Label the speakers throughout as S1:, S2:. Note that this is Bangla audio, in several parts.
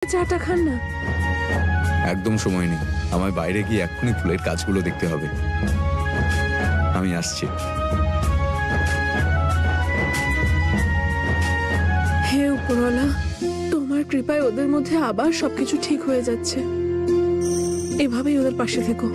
S1: চাটা খান না।
S2: একদম সময় নেই, আমায় বাইরে গিয়ে এক্ষুনি ফুলের কাজগুলো দেখতে হবে। আমি আসছি।
S1: হে উপরওয়ালা, তোমার কৃপায় ওদের মধ্যে আবার সবকিছু ঠিক হয়ে যাচ্ছে। এভাবেই ওদের পাশে থেকো।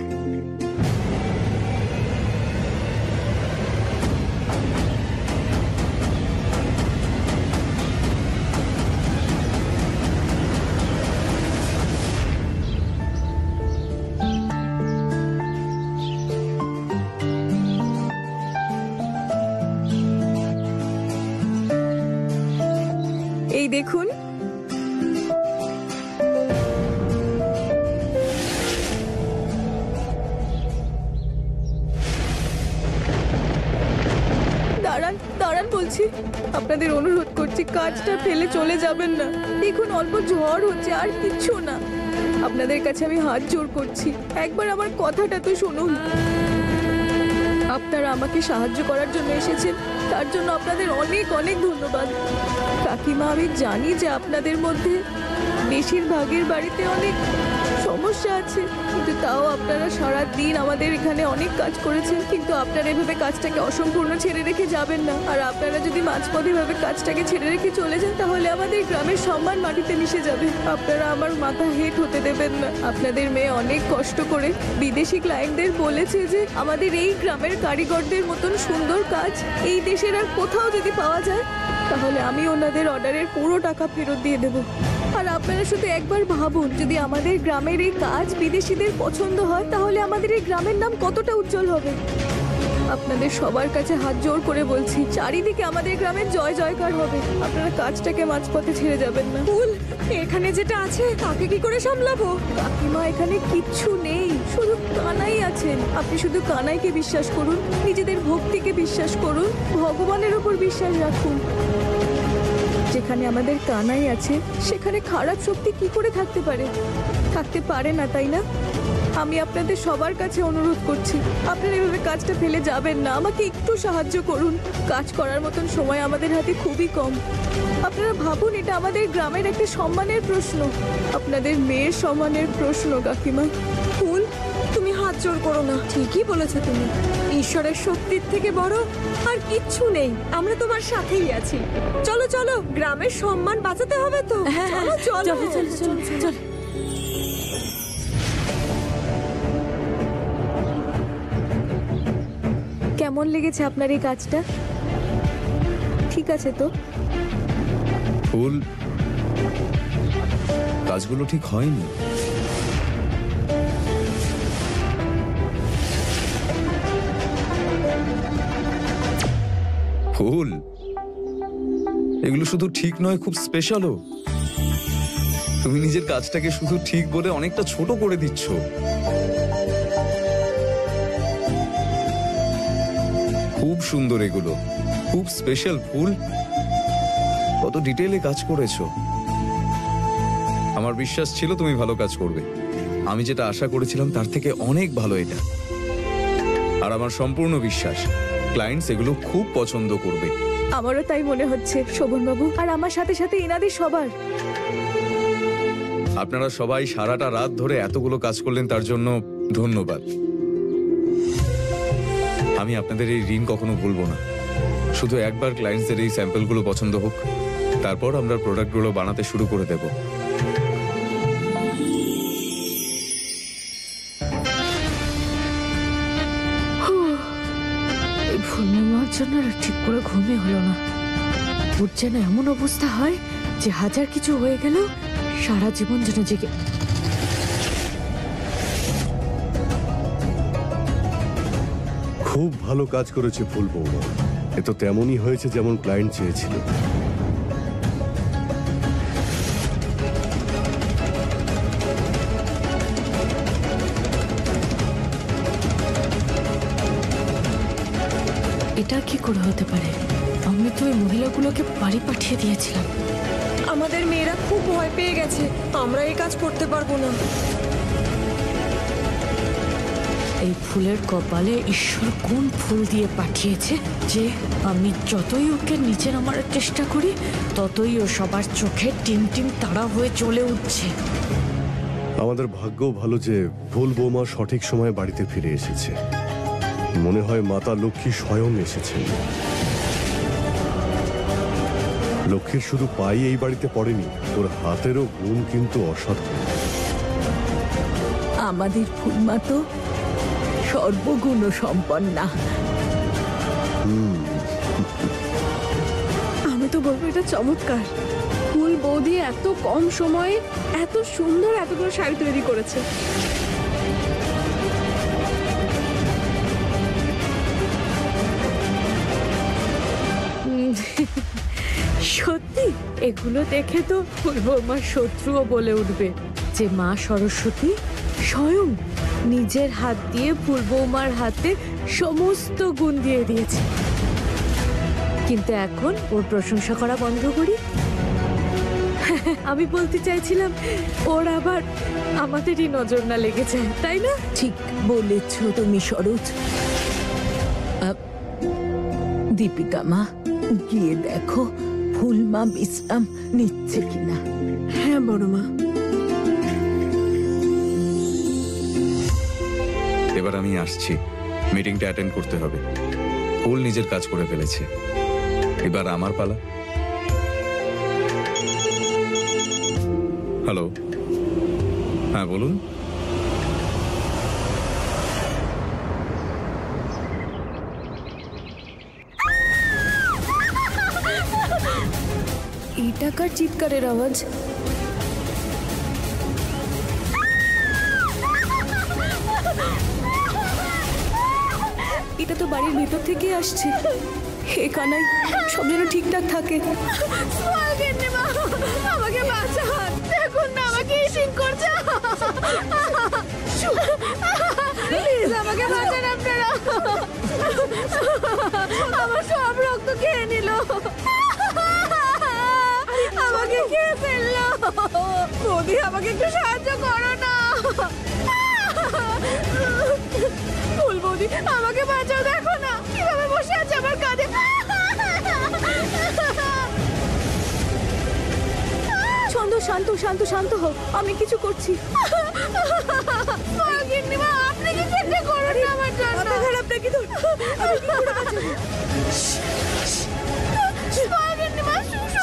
S1: এই দেখুন, দাঁড়ান দাঁড়ান বলছি, আপনাদের অনুরোধ করছি কাজটা ফেলে চলে যাবেন না। দেখুন অল্প ঝড় হচ্ছে, আর কিচ্ছু না। আপনাদের কাছে আমি হাত জোড় করছি, একবার আমার কথাটা তো শুনুন। আপনারা আমাকে সাহায্য করার জন্য এসেছেন, তার জন্য আপনাদের অনেক অনেক ধন্যবাদ। কাকিমা, আমি জানি যে আপনাদের মধ্যে বেশিরভাগের বাড়িতে অনেক সমস্যা আছে, কিন্তু তাও আপনারা সারা দিন আমাদের এখানে অনেক কাজ করেছেন। কিন্তু আপনারা এভাবে কাজটাকে অসম্পূর্ণ ছেড়ে রেখে যাবেন না। আর আপনারা যদি মাঝপথে এভাবে কাজটাকে ছেড়ে রেখে চলে যান, তাহলে আমাদের গ্রামের সম্মান মাটিতে মিশে যাবে। আপনারা আমার মাথা হেট হতে দেবেন না। আপনাদের মেয়ে অনেক কষ্ট করে বিদেশি ক্লায়েন্টদের বলেছে যে আমাদের এই গ্রামের কারিগরদের মতন সুন্দর কাজ এই দেশের আর কোথাও যদি পাওয়া যায়, তাহলে আমি ওনাদের অর্ডারের পুরো টাকা ফেরত দিয়ে দেব। আর আপনারা শুধু একবার ভাবুন, যদি আমাদের গ্রামের এই কাজ বিদেশিদের পছন্দ হয়, তাহলে আমাদের এই গ্রামের নাম কতটা উজ্জ্বল হবে। আপনাদের সবার কাছে হাত জোড় করে বলছি, চারিদিকে আমাদের গ্রামের জয় জয়কার হবে। আপনারা কাজটাকে মাঝপথে ছেড়ে যাবেন না। ফুল, এখানে যেটা আছে তাকে কি করে সামলাবো? কাকিমা, এখানে কিচ্ছু নেই, শুধু কানাই আছেন। আপনি শুধু কানাইকে বিশ্বাস করুন, নিজেদের ভক্তিকে বিশ্বাস করুন, ভগবানের উপর বিশ্বাস রাখুন। যেখানে আমাদের কানাই আছে, সেখানে খারাপ শক্তি কি করে থাকতে পারে? থাকতে পারে না, তাই না? আমি আপনাদের সবার কাছে অনুরোধ করছি, আপনারা এভাবে কাজটা ফেলে যাবেন না। আমাকে একটু সাহায্য করুন, কাজ করার মতন সময় আমাদের হাতে খুবই কম। আপনারা ভাবুন, এটা আমাদের গ্রামের একটা সম্মানের প্রশ্ন, আপনাদের মেয়ের সম্মানের প্রশ্ন। কাকিমা, ফুল, তুমি হাত জোড় করো না। ঠিকই বলেছো তুমি, ঈশ্বরের শক্তির থেকে বড় আর কিচ্ছু নেই। আমরা তোমার সাথেই আছি। চলো চলো, গ্রামের সম্মান বাঁচাতে হবে তো। চলো চলো চলো চলো চলো। কেমন লেগেছে আপনার এই কাজটা? ঠিক আছে তো?
S2: ফুল, কাজগুলো ঠিক হয়নি। ফুল, এগুলো শুধু ঠিক নয়, খুব স্পেশালও। তুমি নিজের কাজটাকে শুধু ঠিক বলে অনেকটা ছোট করে দিচ্ছ। খুব সুন্দর এগুলো, খুব স্পেশাল ফুল। কত ডিটেইলে কাজ করেছো। আমার বিশ্বাস ছিল তুমি ভালো কাজ করবে। আমি যেটা আশা করেছিলাম তার থেকে অনেক ভালো এটা। আর আমার সম্পূর্ণ বিশ্বাস ক্লায়েন্টস এগুলো খুব পছন্দ করবে।
S1: আমারও তাই মনে হচ্ছে শোভনবাবু, আর আমার সাথে সাথে ইনাদের সবার।
S2: আপনারা সবাই সারাটা রাত ধরে এতগুলো কাজ করলেন, তার জন্য ধন্যবাদ। আমি আপনাদের এই ঋণ কখনো ভুলবো না। শুধু একবার ক্লায়েন্টসদের এই স্যাম্পলগুলো পছন্দ হোক, তারপর আমরা প্রোডাক্টগুলো বানাতে শুরু করে দেব।
S1: এই ফুল নেওয়ার জন্য ঠিক করে ঘুমে হলো না। ওর যেন এমন অবস্থা হয় যে হাজার কিছু হয়ে গেল, সারা জীবন যেন জেগে।
S3: খুব ভালো কাজ করেছে ফুল বৌমা। এ তো তেমনই হয়েছে যেমন ক্লায়েন্ট চেয়েছিল।
S1: এটা কি করে হতে পারে? আমি তো ওই মহিলাগুলোকে বাড়ি পাঠিয়ে দিয়েছিলাম।
S4: আমাদের মেয়েরা খুব ভয় পেয়ে গেছে, আমরা এই কাজ করতে পারবো না।
S5: এই ফুলের কপালে ঈশ্বর কোন ফুল দিয়ে পাঠিয়েছে যে আমি যতই ওকে নিচে নামার চেষ্টা করি ততই ও সবার চোখে টিম টিম তারা হয়ে চলে উঠছে।
S3: আমাদের ভাগ্য ভালো যে ফুল বৌমা সঠিক সময়ে বাড়িতে ফিরে এসেছে। মনে হয় মাতা লক্ষ্মী স্বয়ং এসেছেন। লক্ষ্মীর শুধু পাই এই বাড়িতে পড়েনি, ওর হাতেরও গুণ কিন্তু অসাধারণ।
S1: আমাদের ফুলমা তো সর্বগুণ সম্পন্না।
S4: আমি তো বলবো এটা চমৎকার। ফুল বৌদি এত কম সময়ে এত সুন্দর এতগুলো শাড়ি তৈরি করেছে।
S5: সত্যি এগুলো দেখে তো ফুলবো আমার শত্রুও বলে উঠবে যে মা সরস্বতী স্বয়ং নিজের হাত দিয়ে ফুলবৌমার হাতে সমস্ত গুণ দিয়ে দিয়েছে। কিন্তু এখন ওর প্রশংসা করা বন্ধ করি। আমি বলতে চাইছিলাম ওর আবার আমাদেরই নজর না লেগে যায়, তাই না?
S1: ঠিক বলেছ তুমি সরোজ। দীপিকা মা, গিয়ে দেখো ফুলমা বিশ্রাম নিচ্ছে কিনা।
S4: হ্যাঁ বড় মা।
S2: এবার আমি আসছি, মিটিংটা অ্যাটেন্ড করতে হবে। ফুল নিজের কাজ করে ফেলেছে, এবার আমার পালা। হ্যালো, হ্যাঁ বলুন।
S1: এই টাকার চিৎকারের আওয়াজ। এটা তো বাড়ির ভেতর থেকে আসছে। হে কানাই, সব যেন ঠিকঠাক থাকে।
S4: আমাকে বাঁচান, দেখুন না আমাকে ইটিং করছে। প্লিজ আমাকে বাঁচান আপনারা। আমার সব রক্ত খেয়ে নিল, আমাকে খেয়ে ফেললো। বৌদি আমাকে একটু সাহায্য করো না। ফুল বৌদি আমাকে বাঁচাও, দেখো না কিভাবে বসে আছে আমার কাঁধে।
S1: ছন্দ, শান্ত শান্ত শান্ত হও, আমি কিছু করছি।
S4: আপনি কি চেষ্টা করুন না আমার জন্য।
S1: আপনাকে তো আমি কি করে বাঁচাবো?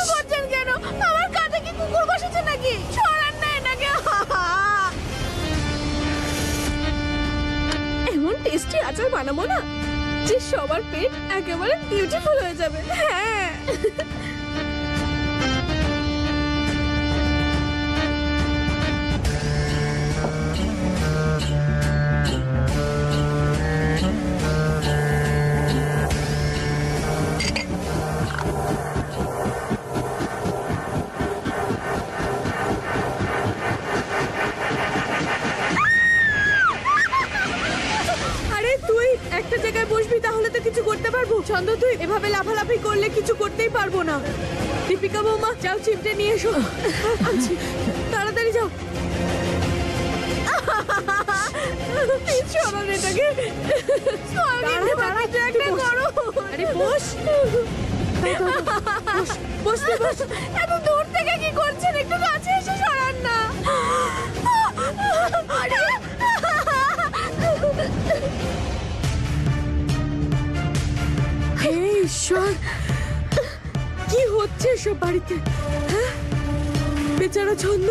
S4: করছেন কেন? আমার কাঁধে কি কুকুর বসেছে নাকি? ছড়ান না এটাকে। এমন টেস্টি আচার বানাবো না যে সবার পেট একেবারে বিউটিফুল হয়ে যাবে। হ্যাঁ
S1: একটা জায়গায় বসবি তাহলে তো কিছু করতে পারবো। ছন্দ, তুই এভাবে লাফালাফি করলে কিছু করতেই পারবো না। দীপিকা বৌমা, যাও চিমটে নিয়ে এসো। আচ্ছা, তাড়াতাড়ি যাও। এটাকে আরে বস, বসতে বস।
S4: এত দূর থেকে কি করছেন? একটু কাছে এসে সরান না।
S5: হে ঈশ্বর, কি হচ্ছে এসব বাড়িতে? হ্যাঁ, বেচারা ছন্দ,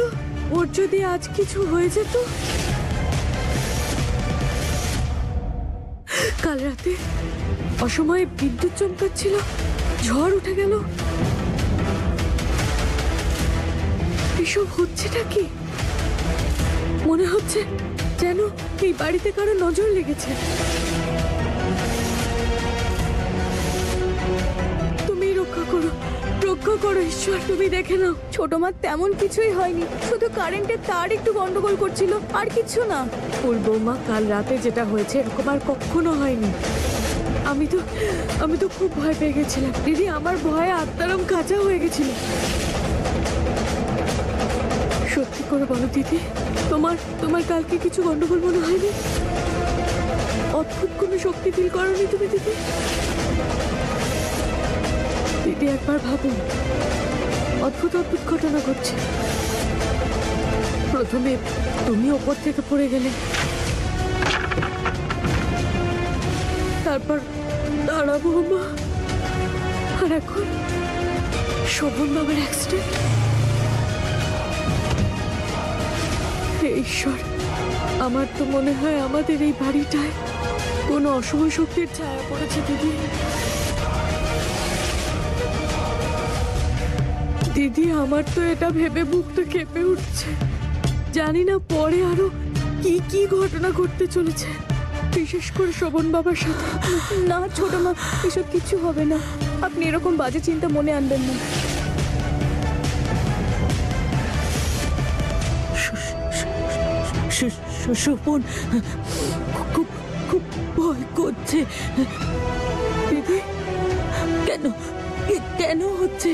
S5: ওর যদি আজ কিছু হয়ে যেত। কাল রাতে অসময়ে বিদ্যুৎ চমকাচ্ছিল, ঝড় উঠে গেল। এসব হচ্ছেটা কি? মনে হচ্ছে যেন এই বাড়িতে কারো নজর লেগেছে। তুমি রক্ষা করো, রক্ষা করো ঈশ্বর, তুমি দেখে নাও।
S1: ছোট মা, তেমন কিছুই হয়নি, শুধু কারেন্টের তার একটু গন্ডগোল করছিল, আর কিছু না।
S5: ফুল বৌমা, কাল রাতে যেটা হয়েছে এরকম আর কখনো হয়নি। আমি তো খুব ভয় পেয়ে গেছিলাম দিদি, আমার ভয়ে আত্মারাম কাঁচা হয়ে গেছিল। সত্যি করে বলো দিদি, তোমার কালকে কিছু গন্ডগোল মনে হয়নি? অদ্ভুত কোনো শক্তি ফিল করোনি তুমি দিদি? দিদি একবার ভাবুন, অদ্ভুত অদ্ভুত ঘটনা ঘটছে। প্রথমে তুমি ওপর থেকে পড়ে গেলে, তারপর দাঁড়া বৌমা, আর এখন শোভন বাবার অ্যাক্সিডেন্ট। হে ঈশ্বর, আমার তো মনে হয় আমাদের এই বাড়িটায় কোনো অশুভ শক্তির ছায়া পড়েছে দিদি। দিদি, আমার তো এটা ভেবে বুকটা কেঁপে উঠছে। জানি না পরে আরো কি কি ঘটনা ঘটতে চলেছে, বিশেষ করে শোভন বাবার সাথে।
S1: না ছোট মা, এসব কিছু হবে না। আপনি এরকম বাজে চিন্তা মনে আনবেন না।
S5: শোভন খুব খুব ভয় করছে। দিদি, কেন কেন হচ্ছে?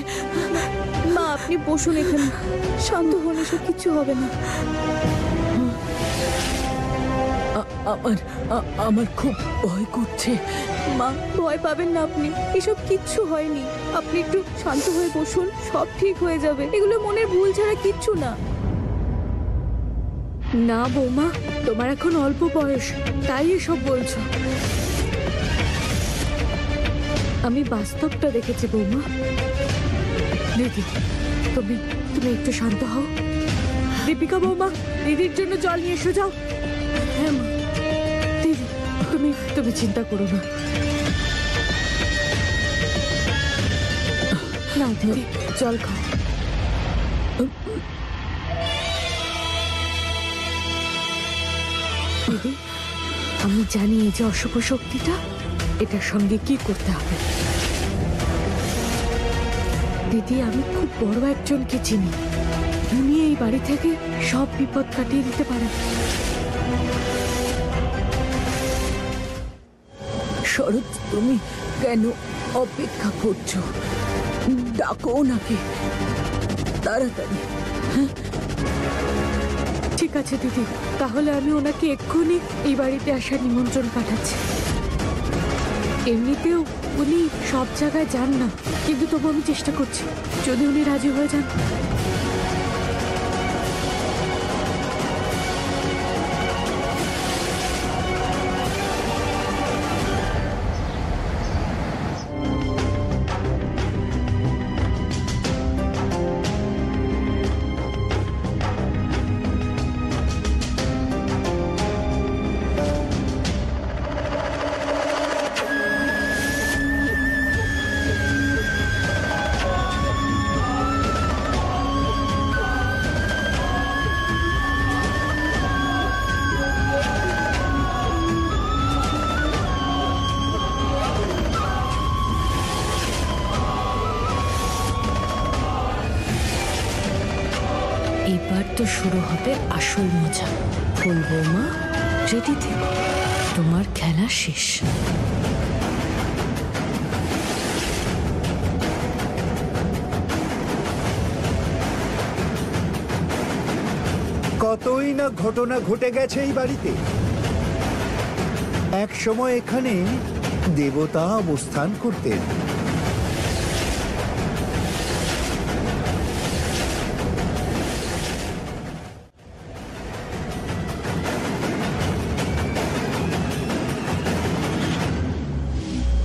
S1: মা আপনি বসুন এখানে, শান্ত হন, এসব কিছু হবে না।
S5: আমার খুব ভয় করছে।
S1: মা ভয় পাবেন না আপনি, এসব কিচ্ছু হয়নি। আপনি একটু শান্ত হয়ে বসুন, সব ঠিক হয়ে যাবে। এগুলো মনের ভুল ছাড়া কিচ্ছু না।
S5: না বৌমা, তোমার এখন অল্প বয়স, তাই এসব বলছো। আমি বাস্তবটা দেখেছি বৌমা। দিদি, তুমি তুমি একটু শান্ত হও। দীপিকা বৌমা, দিদির জন্য জল নিয়ে এসো যাও। হ্যাঁ মা। দিদি, তুমি তুমি চিন্তা করো না। না দিদি, জল খাও। দিদি, আমি জানি এই যে অশুভ শক্তিটা, এটার সঙ্গে কি করতে হবে। দিদি, আমি খুব বড় একজনকে চিনি, উনি এই বাড়ি থেকে সব বিপদ কাটিয়ে দিতে পারেন। শরৎ, তুমি কেন অপেক্ষা করছো? ডাকো ওনাকে তাড়াতাড়ি। ঠিক আছে দিদি, তাহলে আমি ওনাকে এক্ষুনি এই বাড়িতে আসার নিমন্ত্রণ পাঠাচ্ছি। এমনিতেও উনি সব জায়গায় যান না, কিন্তু তবু আমি চেষ্টা করছি, যদি উনি রাজি হয়ে যান। এবার তো শুরু হবে আসল মজা। ফুল বৌমা, রেডি থেকো, তোমার খেলা শেষ।
S6: কতই না ঘটনা ঘটে গেছে এই বাড়িতে। এক সময় এখানে দেবতা অবস্থান করতেন।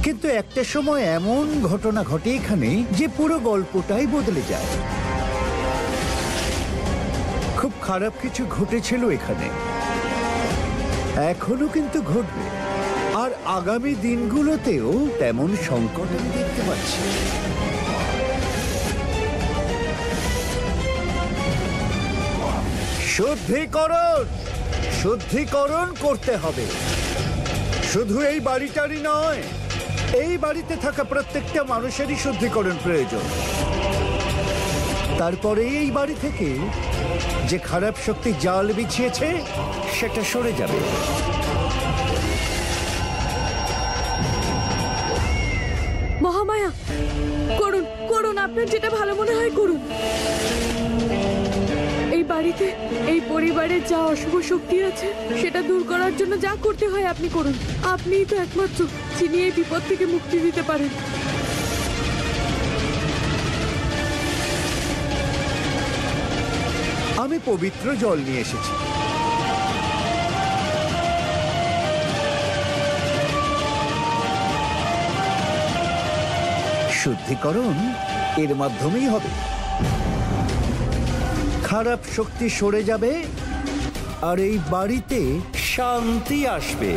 S6: কিন্তু একটা সময় এমন ঘটনা ঘটে এখানে যে পুরো গল্পটাই বদলে যায়। খুব খারাপ কিছু ঘটেছিল এখানে, এখনো কিন্তু ঘটবে, আর আগামী দিনগুলোতেও তেমন সংকট আমি দেখতে পাচ্ছি। শুদ্ধিকরণ করতে হবে, শুধু এই বাড়িটারই নয়, এই বাড়িতে থাকা প্রত্যেকটা মানুষেরই শুদ্ধিকরণ প্রয়োজন। তারপরে এই বাড়ি থেকে যে খারাপ শক্তি জাল বিছিয়েছে সেটা সরে যাবে।
S5: মহামায়া, করুন করুন, আপনার যেটা ভালো মনে হয় করুন। এই এই বাড়িতে এই পরিবারের যা অশুভ শক্তি আছে সেটা দূর করার জন্য যা করতে হয় আপনি করুন। আপনিই তো একমাত্র যিনি এই বিপদ থেকে মুক্তি দিতে পারেন।
S6: আমি পবিত্র জল নিয়ে এসেছি। শুদ্ধিকরণ এর মাধ্যমেই হবে। খারাপ শক্তি সরে যাবে আর এই বাড়িতে শান্তি আসবে।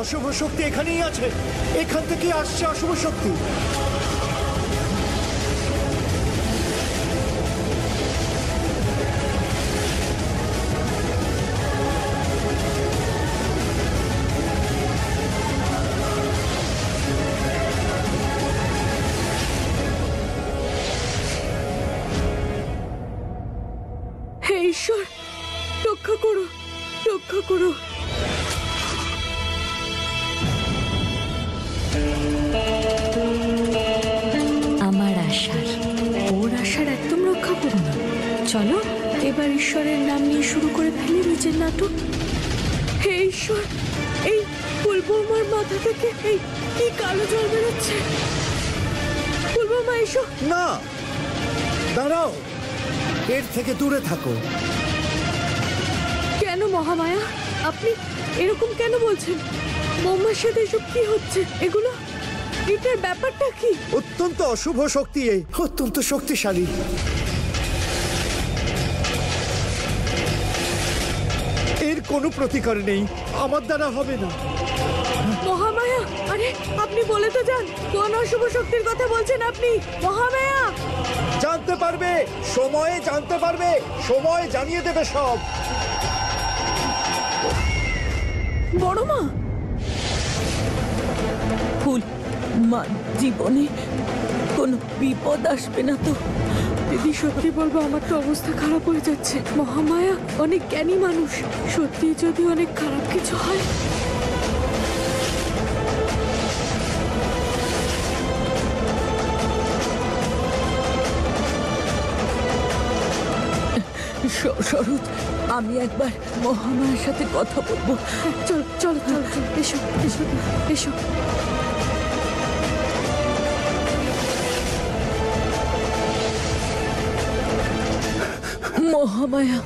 S6: অশুভ শক্তি এখানেই আছে, এখান থেকে আসছে অশুভ শক্তি।
S5: হে ঈশ্বর, রক্ষা করো, রক্ষা করো। আমার আশার, ওর আশার একদম রক্ষা করো না। চলো এবার ঈশ্বরের নাম নিয়ে শুরু করে ফেলি নিজের নাটক। হে ঈশ্বর, এই ফুলবৌমার মাথা থেকে এই কি কালো জল বেরোচ্ছে। ফুলবৌমা এসো।
S6: না, দাঁড়াও, এর থেকে দূরে থাকো।
S5: কেন মহামায়া, আপনি এরকম কেন বলছেন? বৌমার সাথে এসব কি হচ্ছে? এগুলো, এটার ব্যাপারটা কি?
S6: অত্যন্ত অশুভ শক্তি, অত্যন্ত শক্তিশালী। এর কোনো প্রতিকার নেই, আমার দ্বারা হবে না।
S5: মহামায়া, আরে আপনি বলে তো যান, কোন অশুভ শক্তির কথা বলছেন আপনি? মহামায়া
S6: জানতে পারবে, সময়ে জানতে পারবে, সময় জানিয়ে দেবে সব।
S5: বড় মা, ফুল মা জীবনে কোনো বিপদ আসবে না তো? দিদি সত্যি বলবো, আমার তো অবস্থা খারাপ হয়ে যাচ্ছে। মহামায়া অনেক জ্ঞানী মানুষ, সত্যি যদি অনেক খারাপ কিছু হয়। শরৎ, আমি একবার মহামায়ার সাথে কথা বলবো। চল চল চল, এসো এসো এসো। মহামায়া,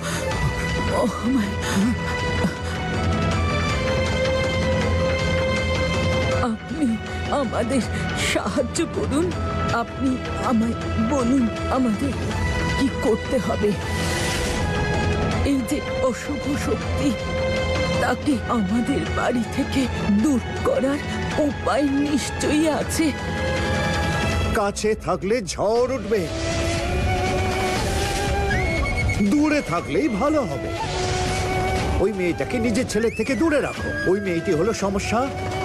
S5: মহামায়া, আপনি আমাদের সাহায্য করুন। আপনি আমায় বলুন আমাদের কি করতে হবে। এই যে অশুভ শক্তি, তাকে আমাদের বাড়ি থেকে দূর করার উপায় নিশ্চয়ই আছে।
S6: কাছে থাকলে ঝড় উঠবে, দূরে থাকলেই ভালো হবে। ওই মেয়েটাকে নিজের ছেলে থেকে দূরে রাখো। ওই মেয়েটি হলো সমস্যা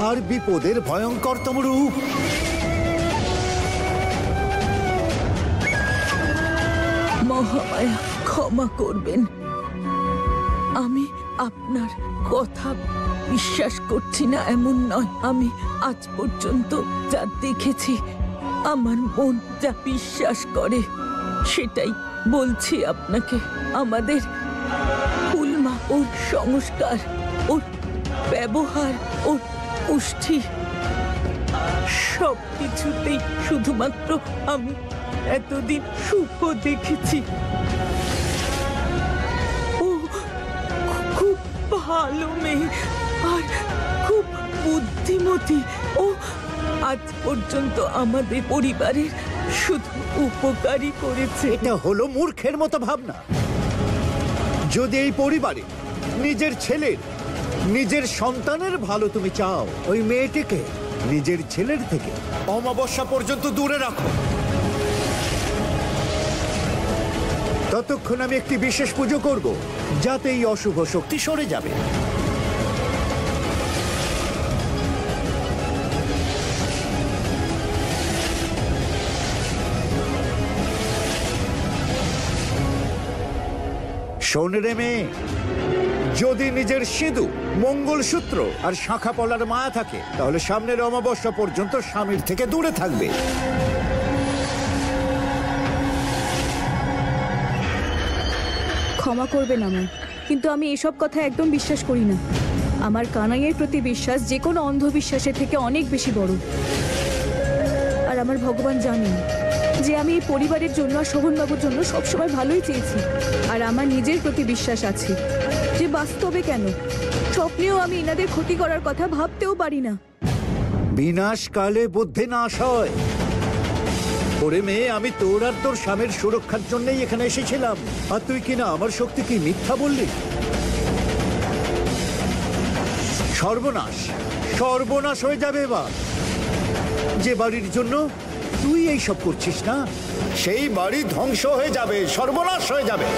S6: আর বিপদের ভয়ঙ্করতম রূপ।
S5: মহামায়া, ক্ষমা করবেন, আমি আপনার কথা বিশ্বাস করছি না এমন নয়। আমি আজ পর্যন্ত যা দেখেছি, আমার মন যা বিশ্বাস করে সেটাই বলছি আপনাকে। আমাদের ফুলমা ওর সংস্কার
S7: ওর ব্যবহার, ওর পুষ্টি, সব কিছুতেই শুধুমাত্র আমি এতদিন শুভ দেখেছি। ও খুব ভালো মেয়ে আর খুব বুদ্ধিমতী। ও আজ পর্যন্ত আমাদের পরিবারের শুধু উপকারই করেছে।
S6: এটা হলো মূর্খের মতো ভাবনা। যদি এই পরিবারে নিজের ছেলের, নিজের সন্তানের ভালো তুমি চাও, ওই মেয়েটিকে নিজের ছেলের থেকে অমাবস্যা পর্যন্ত দূরে রাখো। ততক্ষণ আমি একটি বিশেষ পুজো করব, যাতে এই অশুভ শক্তি সরে যাবে। শোন রে মেয়ে, যদি নিজের সিঁদুর, মঙ্গলসূত্র আর শাখা পলার মায়া থাকে, তাহলে সামনের অমাবস্যা পর্যন্ত স্বামীর থেকে দূরে থাকবে।
S1: ক্ষমা করবেন আমায়, কিন্তু আমি এসব কথা একদম বিশ্বাস করি না। আমার কানাইয়ের প্রতি বিশ্বাস যে কোনো অন্ধবিশ্বাসের থেকে অনেক বেশি বড়। আর আমার ভগবান জানেন যে আমি এই পরিবারের জন্য আর শোভনবাবুর জন্য সবসময় ভালোই চেয়েছি। আর আমার নিজের প্রতি বিশ্বাস আছে যে বাস্তবে কেন, স্বপ্নেও আমি এনাদের ক্ষতি করার কথা ভাবতেও পারি না।
S6: বিনাশকালে বুদ্ধি নাশ হয়। ওরে মেয়ে, আমি তোর আর তোর স্বামীর সুরক্ষার জন্যই এখানে এসেছিলাম, আর তুই কিনা আমার শক্তি কি মিথ্যা বললি? সর্বনাশ, সর্বনাশ হয়ে যাবে এবার। যে বাড়ির জন্য তুই এইসব করছিস না, সেই বাড়ি ধ্বংস হয়ে যাবে, সর্বনাশ হয়ে যাবে।